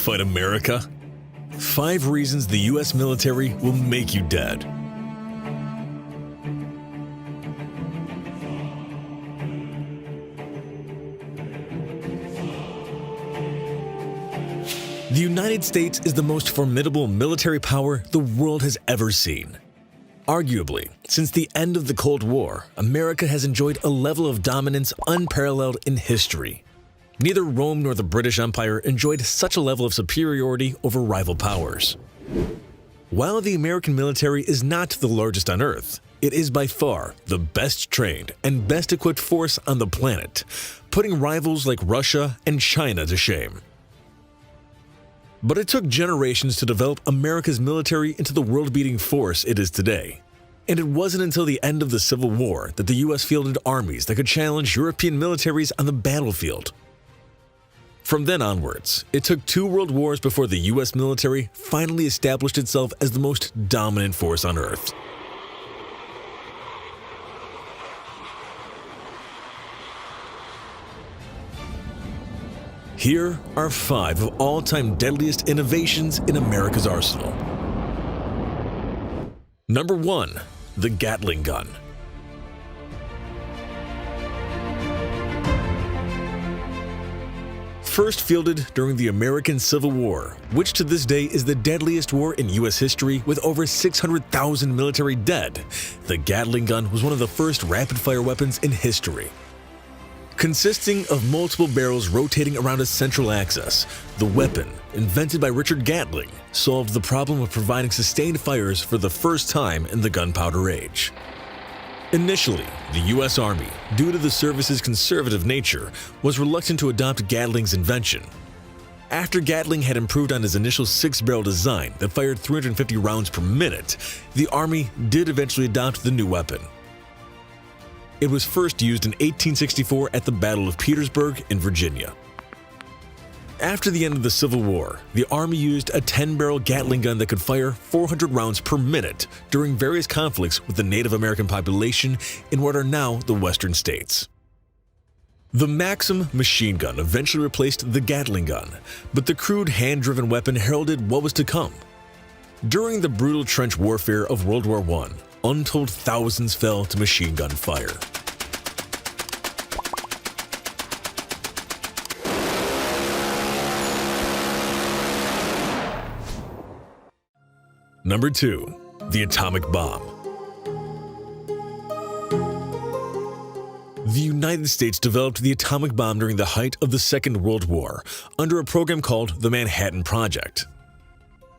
fight America? 5 reasons the US military will make you dead. The United States is the most formidable military power the world has ever seen. Arguably, since the end of the Cold War, America has enjoyed a level of dominance unparalleled in history. Neither Rome nor the British Empire enjoyed such a level of superiority over rival powers. While the American military is not the largest on Earth, it is by far the best trained and best equipped force on the planet, putting rivals like Russia and China to shame. But it took generations to develop America's military into the world-beating force it is today. And it wasn't until the end of the Civil War that the US fielded armies that could challenge European militaries on the battlefield. From then onwards, it took 2 world wars before the US military finally established itself as the most dominant force on Earth. Here are 5 of all-time deadliest innovations in America's arsenal. Number 1. The Gatling gun. First fielded during the American Civil War, which to this day is the deadliest war in US history with over 600,000 military dead, the Gatling gun was one of the first rapid-fire weapons in history. Consisting of multiple barrels rotating around a central axis, the weapon, invented by Richard Gatling, solved the problem of providing sustained fires for the first time in the gunpowder age. Initially, the US Army, due to the service's conservative nature, was reluctant to adopt Gatling's invention. After Gatling had improved on his initial 6-barrel design that fired 350 rounds per minute, the Army did eventually adopt the new weapon. It was first used in 1864 at the Battle of Petersburg in Virginia. After the end of the Civil War, the Army used a 10-barrel Gatling gun that could fire 400 rounds per minute during various conflicts with the Native American population in what are now the western states. The Maxim machine gun eventually replaced the Gatling gun, but the crude hand-driven weapon heralded what was to come. During the brutal trench warfare of World War I, untold thousands fell to machine gun fire. Number 2. The atomic bomb. The United States developed the atomic bomb during the height of the Second World War under a program called the Manhattan Project.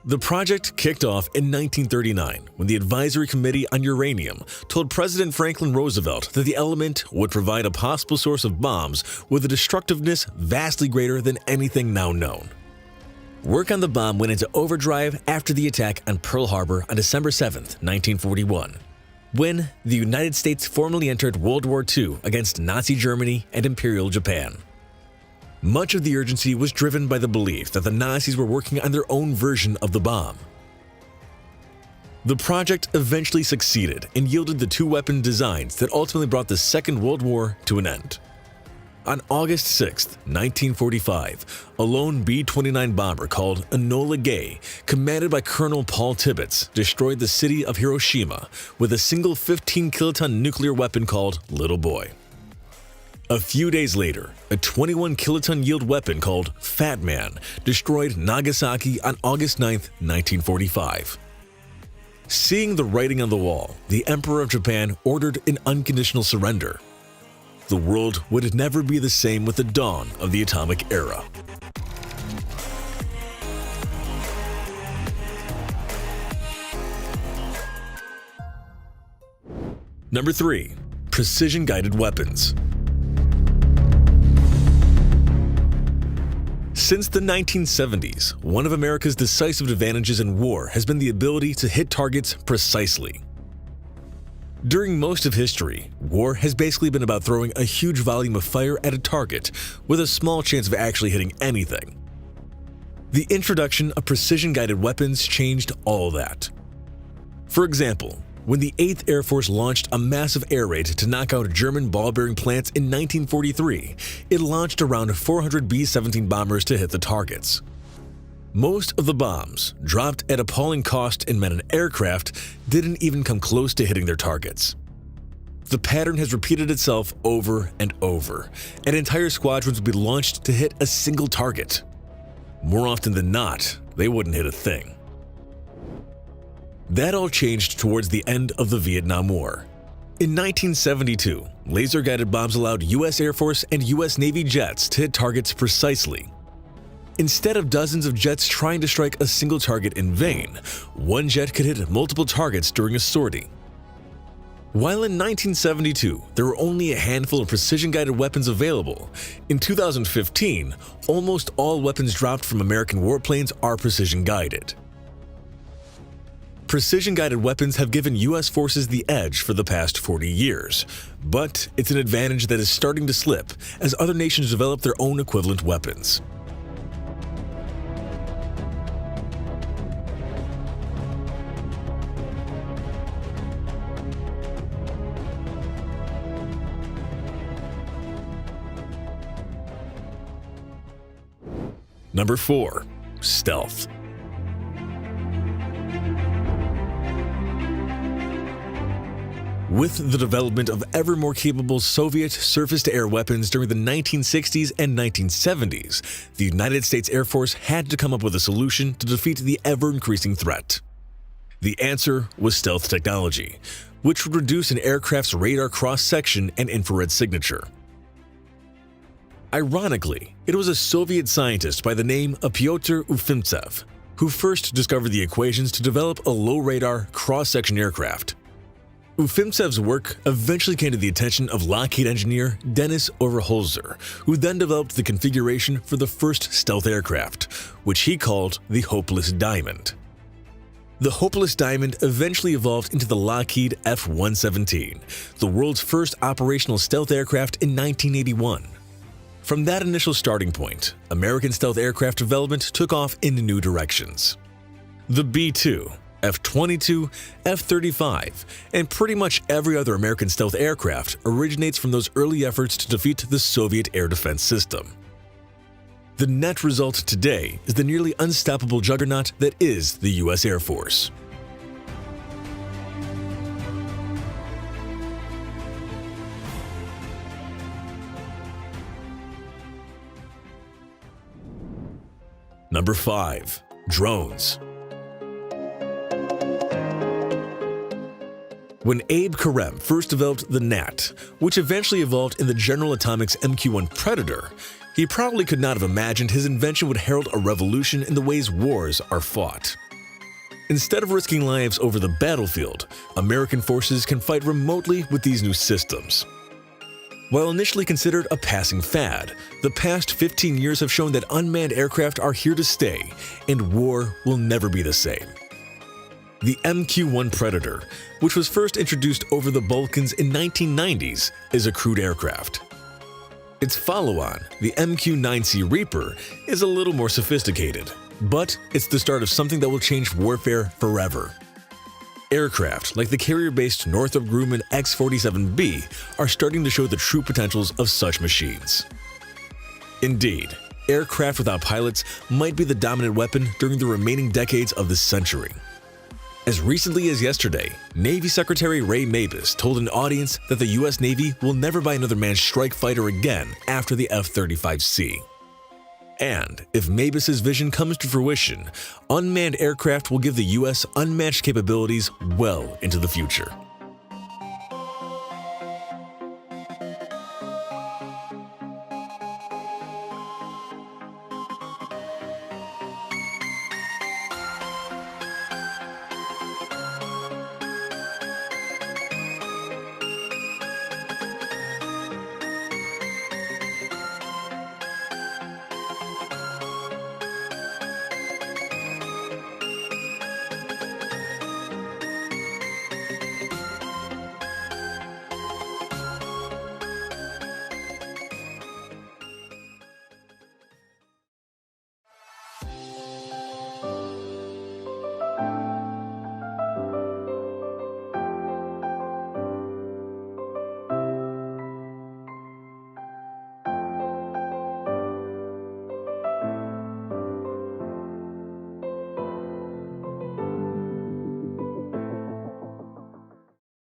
The project kicked off in 1939 when the Advisory Committee on Uranium told President Franklin Roosevelt that the element would provide a possible source of bombs with a destructiveness vastly greater than anything now known. Work on the bomb went into overdrive after the attack on Pearl Harbor on December 7, 1941, when the United States formally entered World War II against Nazi Germany and Imperial Japan. Much of the urgency was driven by the belief that the Nazis were working on their own version of the bomb. The project eventually succeeded and yielded the 2 weapon designs that ultimately brought the Second World War to an end. On August 6, 1945, a lone B-29 bomber called Enola Gay, commanded by Colonel Paul Tibbets, destroyed the city of Hiroshima with a single 15-kiloton nuclear weapon called Little Boy. A few days later, a 21-kiloton yield weapon called Fat Man destroyed Nagasaki on August 9, 1945. Seeing the writing on the wall, the Emperor of Japan ordered an unconditional surrender. The world would never be the same with the dawn of the atomic era. Number 3. Precision-guided weapons. Since the 1970s, one of America's decisive advantages in war has been the ability to hit targets precisely. During most of history, war has basically been about throwing a huge volume of fire at a target with a small chance of actually hitting anything. The introduction of precision-guided weapons changed all that. For example, when the 8th Air Force launched a massive air raid to knock out German ball-bearing plants in 1943, it launched around 400 B-17 bombers to hit the targets. Most of the bombs, dropped at appalling cost and meant an aircraft, didn't even come close to hitting their targets. The pattern has repeated itself over and over, and entire squadrons would be launched to hit a single target. More often than not, they wouldn't hit a thing. That all changed towards the end of the Vietnam War. In 1972, laser-guided bombs allowed U.S. Air Force and U.S. Navy jets to hit targets precisely. Instead of dozens of jets trying to strike a single target in vain, one jet could hit multiple targets during a sortie. While in 1972, there were only a handful of precision-guided weapons available, in 2015, almost all weapons dropped from American warplanes are precision-guided. Precision-guided weapons have given U.S. forces the edge for the past 40 years, but it's an advantage that is starting to slip as other nations develop their own equivalent weapons. Number 4. Stealth. With the development of ever more capable Soviet surface-to-air weapons during the 1960s and 1970s, the United States Air Force had to come up with a solution to defeat the ever-increasing threat. The answer was stealth technology, which would reduce an aircraft's radar cross-section and infrared signature. Ironically, it was a Soviet scientist by the name of Pyotr Ufimtsev who first discovered the equations to develop a low-radar, cross-section aircraft. Ufimtsev's work eventually came to the attention of Lockheed engineer Dennis Overholzer, who then developed the configuration for the first stealth aircraft, which he called the Hopeless Diamond. The Hopeless Diamond eventually evolved into the Lockheed F-117, the world's first operational stealth aircraft in 1981. From that initial starting point, American stealth aircraft development took off in new directions. The B-2, F-22, F-35, and pretty much every other American stealth aircraft originates from those early efforts to defeat the Soviet air defense system. The net result today is the nearly unstoppable juggernaut that is the U.S. Air Force. Number 5. Drones. When Abe Karem first developed the Gnat, which eventually evolved in the General Atomics MQ-1 Predator, he probably could not have imagined his invention would herald a revolution in the ways wars are fought. Instead of risking lives over the battlefield, American forces can fight remotely with these new systems. While initially considered a passing fad, the past 15 years have shown that unmanned aircraft are here to stay, and war will never be the same. The MQ-1 Predator, which was first introduced over the Balkans in 1990s, is a crude aircraft. Its follow-on, the MQ-9C Reaper, is a little more sophisticated, but it's the start of something that will change warfare forever. Aircraft like the carrier-based Northrop Grumman X-47B are starting to show the true potentials of such machines. Indeed, aircraft without pilots might be the dominant weapon during the remaining decades of this century. As recently as yesterday, Navy Secretary Ray Mabus told an audience that the U.S. Navy will never buy another manned strike fighter again after the F-35C. And if Mabus's vision comes to fruition, unmanned aircraft will give the U.S. unmatched capabilities well into the future.